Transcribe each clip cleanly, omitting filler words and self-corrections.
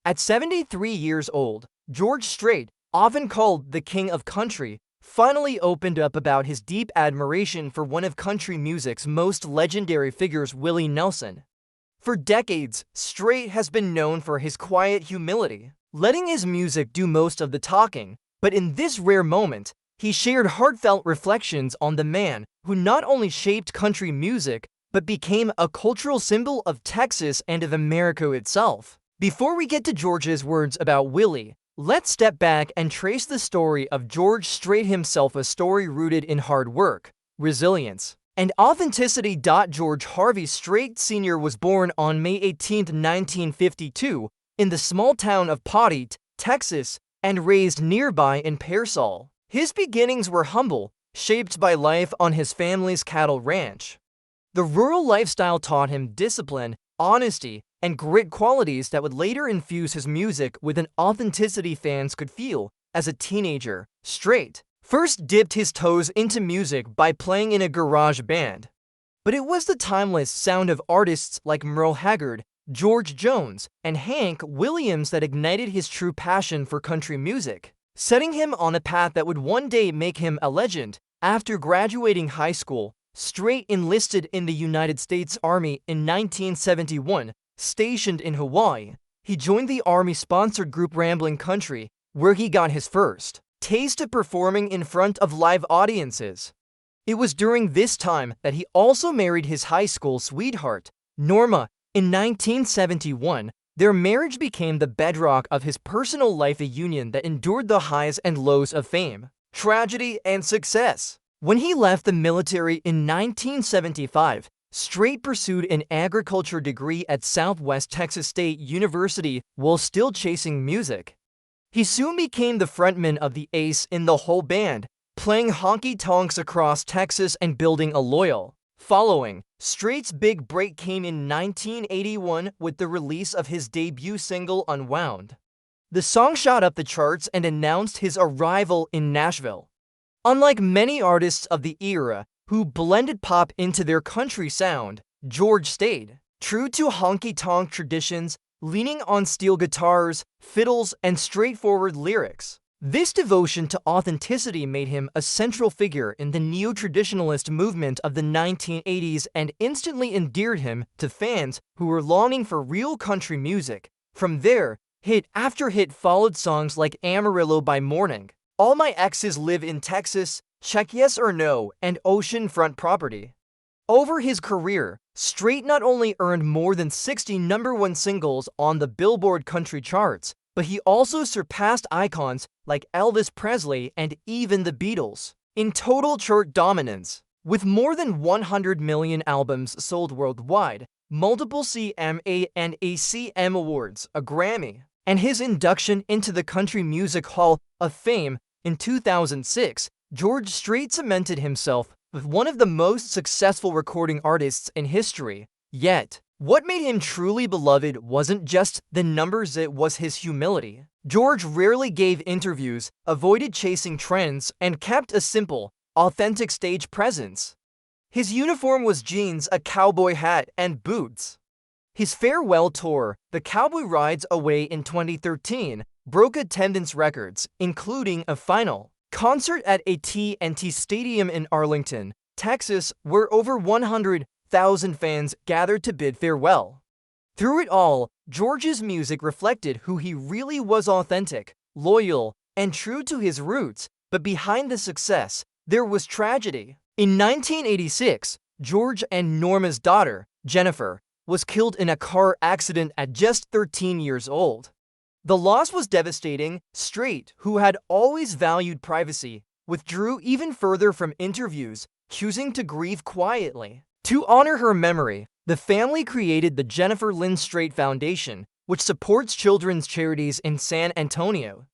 At 73 years old, George Strait, often called the King of Country, finally opened up about his deep admiration for one of country music's most legendary figures, Willie Nelson. For decades, Strait has been known for his quiet humility, letting his music do most of the talking, but in this rare moment, he shared heartfelt reflections on the man who not only shaped country music, but became a cultural symbol of Texas and of America itself. Before we get to George's words about Willie, let's step back and trace the story of George Strait himself, a story rooted in hard work, resilience, and authenticity. George Harvey Strait Sr. was born on May 18, 1952, in the small town of Potteet, Texas, and raised nearby in Pearsall. His beginnings were humble, shaped by life on his family's cattle ranch. The rural lifestyle taught him discipline, honesty, and grit, qualities that would later infuse his music with an authenticity fans could feel. As a teenager, Strait first dipped his toes into music by playing in a garage band. But it was the timeless sound of artists like Merle Haggard, George Jones, and Hank Williams that ignited his true passion for country music, setting him on a path that would one day make him a legend. After graduating high school, Strait enlisted in the United States Army in 1971. Stationed in Hawaii, he joined the Army-sponsored group Ramblin' Country, where he got his first taste of performing in front of live audiences. It was during this time that he also married his high school sweetheart, Norma. In 1971, their marriage became the bedrock of his personal life, a union that endured the highs and lows of fame, tragedy, and success. When he left the military in 1975, Strait pursued an agriculture degree at Southwest Texas State University while still chasing music. He soon became the frontman of the Ace in the Hole band, playing honky-tonks across Texas and building a loyal following. Strait's big break came in 1981 with the release of his debut single, Unwound. The song shot up the charts and announced his arrival in Nashville. Unlike many artists of the era who blended pop into their country sound, George stayed true to honky-tonk traditions, leaning on steel guitars, fiddles, and straightforward lyrics. This devotion to authenticity made him a central figure in the neo-traditionalist movement of the 1980s and instantly endeared him to fans who were longing for real country music. From there, hit after hit followed, songs like Amarillo by Morning, All My Exes Live in Texas, Check Yes or No, and Oceanfront Property. Over his career, Strait not only earned more than 60 #1 singles on the Billboard country charts, but he also surpassed icons like Elvis Presley and even the Beatles in total chart dominance. With more than 100 million albums sold worldwide, multiple CMA and ACM awards, a Grammy, and his induction into the Country Music Hall of Fame in 2006, George Strait cemented himself with one of the most successful recording artists in history. Yet, what made him truly beloved wasn't just the numbers, it was his humility. George rarely gave interviews, avoided chasing trends, and kept a simple, authentic stage presence. His uniform was jeans, a cowboy hat, and boots. His farewell tour, The Cowboy Rides Away in 2013, broke attendance records, including a final concert at AT&T Stadium in Arlington, Texas, where over 100,000 fans gathered to bid farewell. Through it all, George's music reflected who he really was: authentic, loyal, and true to his roots. But behind the success, there was tragedy. In 1986, George and Norma's daughter, Jennifer, was killed in a car accident at just 13 years old. The loss was devastating. Strait, who had always valued privacy, withdrew even further from interviews, choosing to grieve quietly. To honor her memory, the family created the Jennifer Lynn Strait Foundation, which supports children's charities in San Antonio.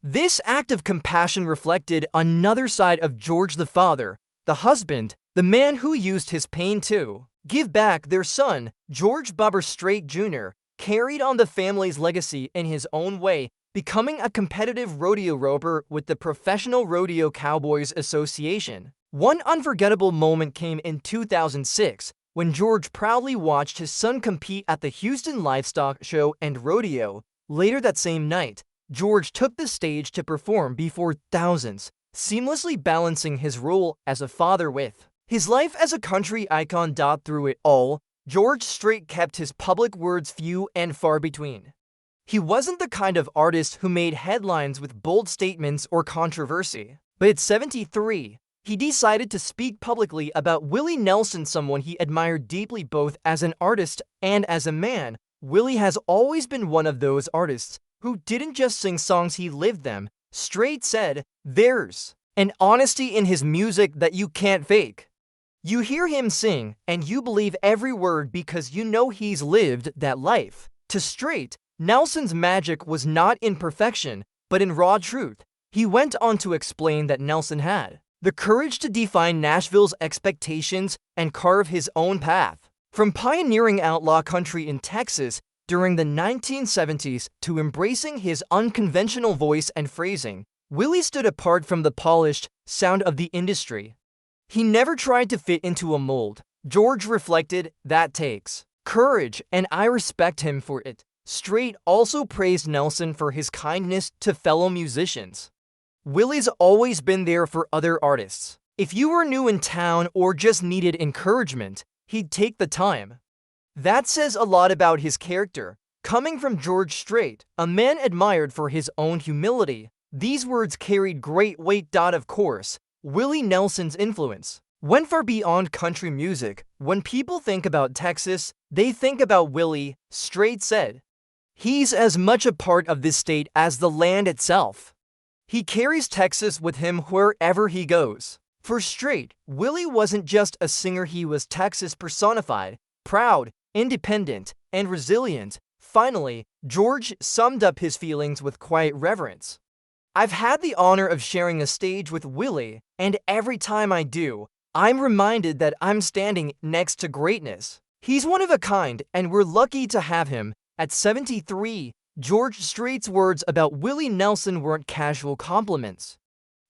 This act of compassion reflected another side of George: the father, the husband, the man who used his pain to give back. Their son, George Bubber Strait Jr., carried on the family's legacy in his own way, becoming a competitive rodeo roper with the Professional Rodeo Cowboys Association. One unforgettable moment came in 2006, when George proudly watched his son compete at the Houston Livestock Show and Rodeo. Later that same night, George took the stage to perform before thousands, seamlessly balancing his role as a father with his life as a country icon. Through it all, George Strait kept his public words few and far between. He wasn't the kind of artist who made headlines with bold statements or controversy. But at 73, he decided to speak publicly about Willie Nelson, someone he admired deeply both as an artist and as a man. Willie has always been one of those artists who didn't just sing songs, he lived them. Strait said, "There's an honesty in his music that you can't fake. You hear him sing, and you believe every word because you know he's lived that life." To Strait, Nelson's magic was not in perfection, but in raw truth. He went on to explain that Nelson had the courage to defy Nashville's expectations and carve his own path. From pioneering outlaw country in Texas during the 1970s to embracing his unconventional voice and phrasing, Willie stood apart from the polished sound of the industry. He never tried to fit into a mold. George reflected, "That takes courage, and I respect him for it." Strait also praised Nelson for his kindness to fellow musicians. Willie's always been there for other artists. If you were new in town or just needed encouragement, he'd take the time. That says a lot about his character. Coming from George Strait, a man admired for his own humility, these words carried great weight. Of course, Willie Nelson's influence went far beyond country music. When people think about Texas, they think about Willie. Strait said, "He's as much a part of this state as the land itself. He carries Texas with him wherever he goes." For Strait, Willie wasn't just a singer, he was Texas personified, proud, independent, and resilient. Finally, George summed up his feelings with quiet reverence. "I've had the honor of sharing a stage with Willie, and every time I do, I'm reminded that I'm standing next to greatness. He's one of a kind, and we're lucky to have him." At 73, George Strait's words about Willie Nelson weren't casual compliments.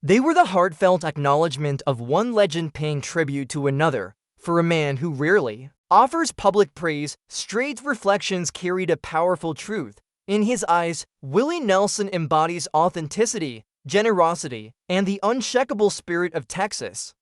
They were the heartfelt acknowledgement of one legend paying tribute to another. For a man who rarely offers public praise, Strait's reflections carried a powerful truth. In his eyes, Willie Nelson embodies authenticity, generosity, and the unshakable spirit of Texas.